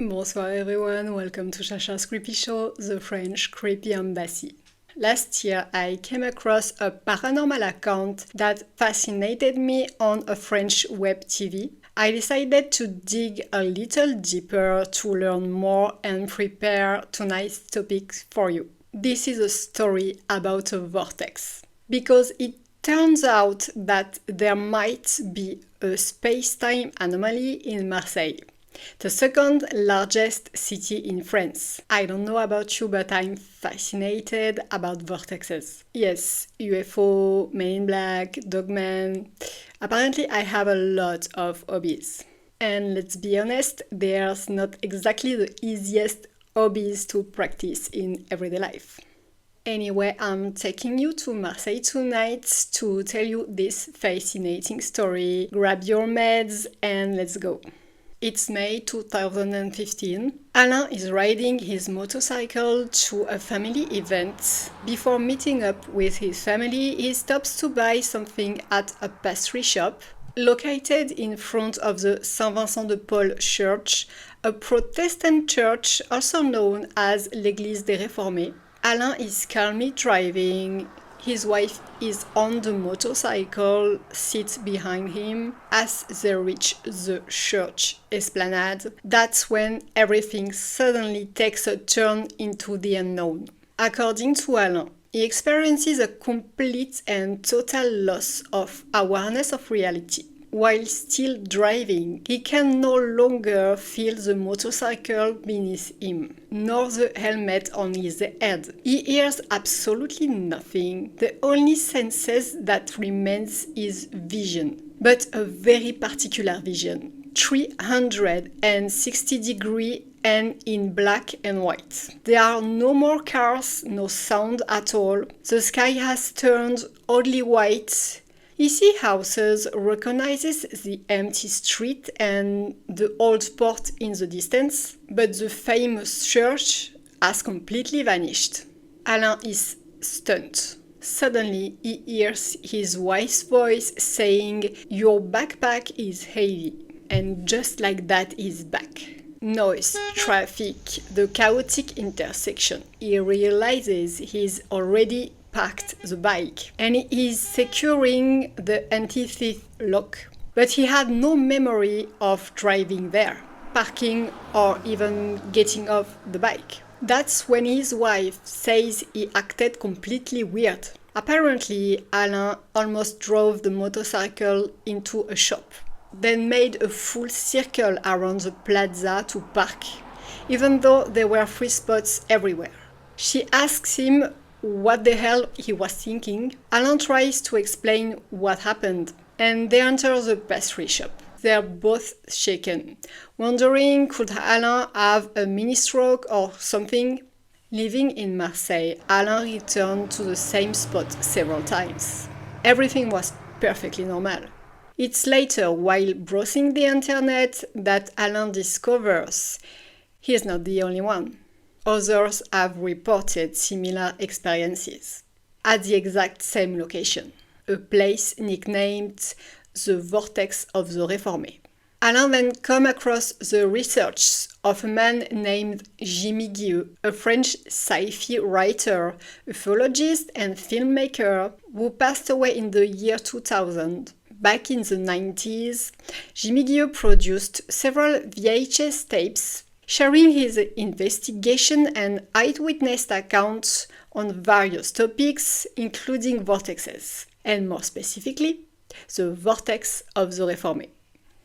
Bonsoir everyone, welcome to Chacha's Creepy Show, the French Creepy Embassy. Last year I came across a paranormal account that fascinated me on a French web TV. I decided to dig a little deeper to learn more and prepare tonight's topic for you. This is a story about a vortex, because it turns out that there might be a space-time anomaly in Marseille, the second largest city in France. I don't know about you, but I'm fascinated about vortexes. Yes, UFO, Men in Black, Dogman. Apparently I have a lot of hobbies. And let's be honest, there's not exactly the easiest hobbies to practice in everyday life. Anyway, I'm taking you to Marseille tonight to tell you this fascinating story. Grab your meds and let's go. It's May 2015. Alain is riding his motorcycle to a family event. Before meeting up with his family, he stops to buy something at a pastry shop located in front of the Saint Vincent de Paul church, a Protestant church also known as l'église des Réformés. Alain is calmly driving. His wife is on the motorcycle seat behind him. As they reach the church esplanade, that's when everything suddenly takes a turn into the unknown. According to Alain, he experiences a complete and total loss of awareness of reality. While still driving, he can no longer feel the motorcycle beneath him, nor the helmet on his head. He hears absolutely nothing. The only senses that remains is vision, but a very particular vision. 360 degrees and in black and white. There are no more cars, no sound at all. The sky has turned oddly white. He sees houses, recognizes the empty street and the old port in the distance, but the famous church has completely vanished. Alain is stunned. Suddenly, he hears his wife's voice saying, "Your backpack is heavy," and just like that, he's back. Noise, traffic, the chaotic intersection. He realizes he's already parked the bike and he is securing the anti-thief lock. But he had no memory of driving there, parking, or even getting off the bike. That's when his wife says he acted completely weird. Apparently, Alain almost drove the motorcycle into a shop, then made a full circle around the plaza to park, even though there were free spots everywhere. She asks him what the hell he was thinking. Alain tries to explain what happened, and they enter the pastry shop. They're both shaken, wondering could Alain have a mini stroke or something. Living in Marseille, Alain returned to the same spot several times. Everything was perfectly normal. It's later, while browsing the internet, that Alain discovers he's not the only one. Others have reported similar experiences at the exact same location, a place nicknamed the Vortex of the Réformés. Alain then come across the research of a man named Guieu, a French sci-fi writer, ufologist and filmmaker who passed away in the year 2000. Back in the 90s, Guieu produced several VHS tapes sharing his investigation and eyewitness accounts on various topics, including vortexes, and more specifically, the Vortex of the Réformés.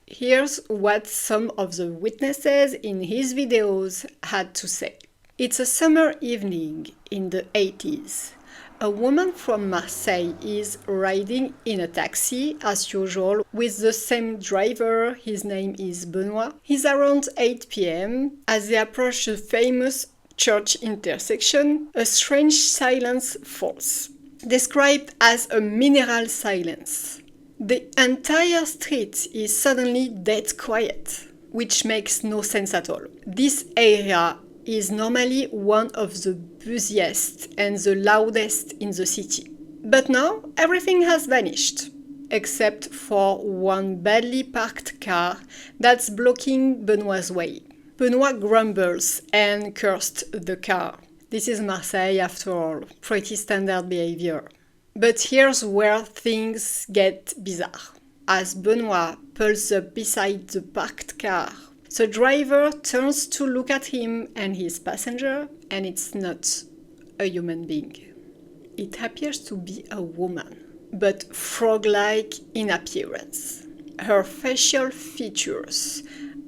Here's what some of the witnesses in his videos had to say. It's a summer evening in the 80s. A woman from Marseille is riding in a taxi as usual with the same driver. His name is Benoit. It's around 8 p.m. As they approach the famous church intersection, a strange silence falls, described as a mineral silence. The entire street is suddenly dead quiet, which makes no sense at all. This area is normally one of the busiest and the loudest in the city. But now everything has vanished, except for one badly parked car that's blocking Benoit's way. Benoit grumbles and cursed the car. This is Marseille after all, pretty standard behavior. But here's where things get bizarre. As Benoit pulls up beside the parked car, the driver turns to look at him and his passenger, and it's not a human being. It appears to be a woman, but frog-like in appearance. Her facial features,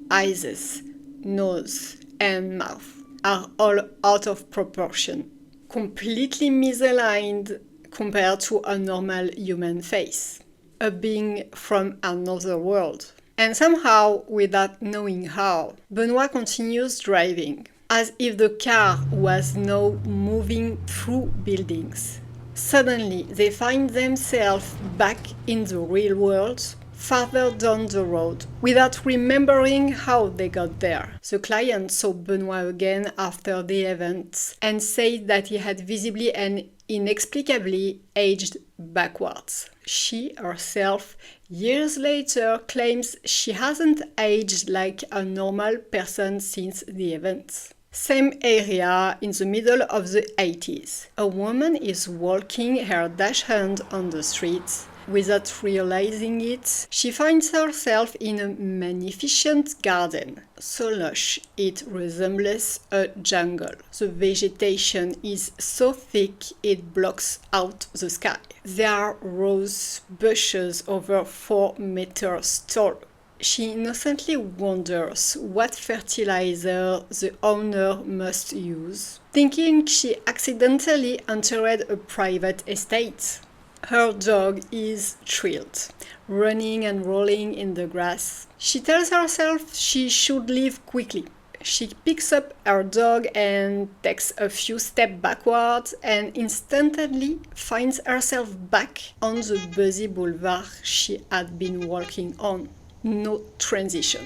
eyes, nose, and mouth are all out of proportion, completely misaligned compared to a normal human face, a being from another world. And somehow, without knowing how, Benoit continues driving, as if the car was now moving through buildings. Suddenly, they find themselves back in the real world, farther down the road, without remembering how they got there. The client saw Benoit again after the event and said that he had visibly and inexplicably aged backwards. She herself, years later, claims she hasn't aged like a normal person since the event. Same area in the middle of the 80s. A woman is walking her dash hand on the street. Without realizing it, she finds herself in a magnificent garden, so lush it resembles a jungle. The vegetation is so thick it blocks out the sky. There are rose bushes over 4 meters tall. She innocently wonders what fertilizer the owner must use, thinking she accidentally entered a private estate. Her dog is thrilled, running and rolling in the grass. She tells herself she should leave quickly. She picks up her dog and takes a few steps backwards and instantly finds herself back on the busy boulevard she had been walking on. No transition,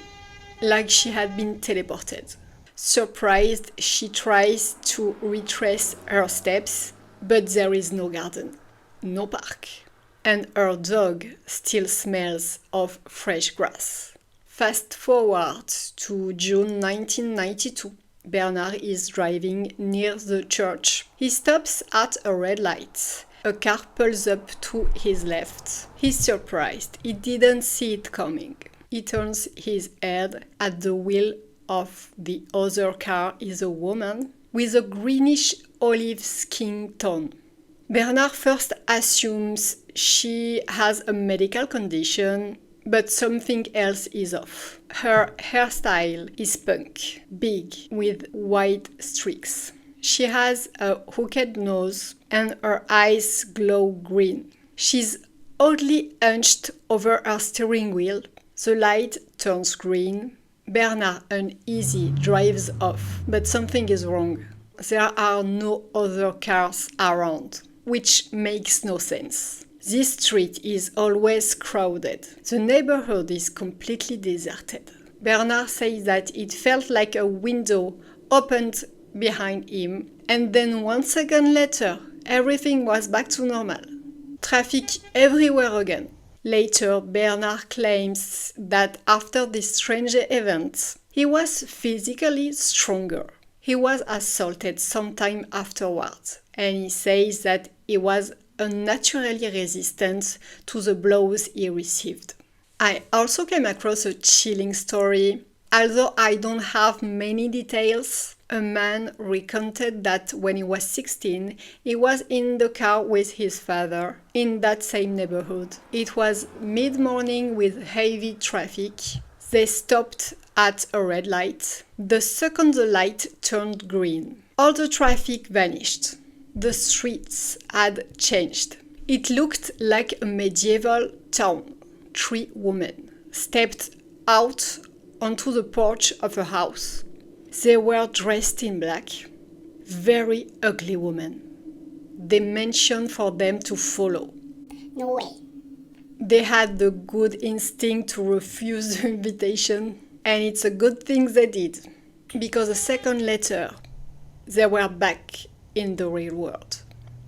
like she had been teleported. Surprised, she tries to retrace her steps, but there is no garden. No park, and her dog still smells of fresh grass. Fast forward to June 1992. Bernard is driving near the church. He stops at a red light. A car pulls up to his left. He's surprised. He didn't see it coming. He turns his head. At the wheel of the other car is a woman with a greenish olive skin tone. Bernard first assumes she has a medical condition, but something else is off. Her hairstyle is punk, big, with white streaks. She has a hooked nose and her eyes glow green. She's oddly hunched over her steering wheel. The light turns green. Bernard, uneasy, drives off, but something is wrong. There are no other cars around, which makes no sense. This street is always crowded. The neighborhood is completely deserted. Bernard says that it felt like a window opened behind him, and then 1 second later, everything was back to normal. Traffic everywhere again. Later, Bernard claims that after this strange event, he was physically stronger. He was assaulted sometime afterwards, and he says that he was unnaturally resistant to the blows he received. I also came across a chilling story. Although I don't have many details, a man recounted that when he was 16, he was in the car with his father in that same neighborhood. It was mid-morning with heavy traffic. They stopped at a red light. The second the light turned green, all the traffic vanished. The streets had changed. It looked like a medieval town. 3 women stepped out onto the porch of a house. They were dressed in black. Very ugly women. They mentioned for them to follow. No way. They had the good instinct to refuse the invitation, and it's a good thing they did, because a second later, they were back in the real world.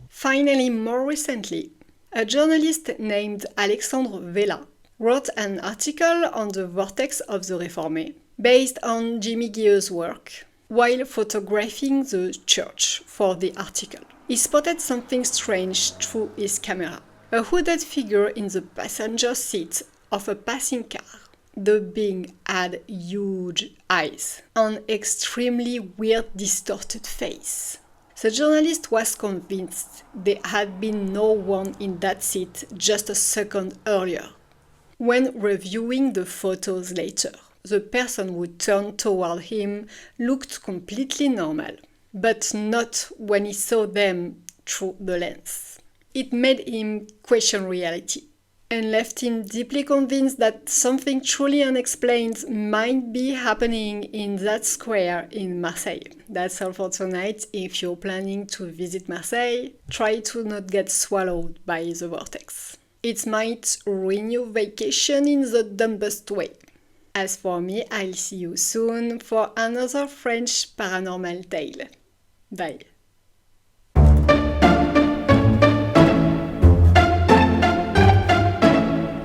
Finally, more recently, a journalist named Alexandre Vela wrote an article on the Vortex of the Réformés, based on Guieu's work. While photographing the church for the article, he spotted something strange through his camera. A hooded figure in the passenger seat of a passing car. The being had huge eyes, an extremely weird distorted face. The journalist was convinced there had been no one in that seat just a second earlier. When reviewing the photos later, the person who turned toward him looked completely normal, but not when he saw them through the lens. It made him question reality, and left him deeply convinced that something truly unexplained might be happening in that square in Marseille. That's all for tonight. If you're planning to visit Marseille, try to not get swallowed by the vortex. It might ruin your vacation in the dumbest way. As for me, I'll see you soon for another French paranormal tale. Bye.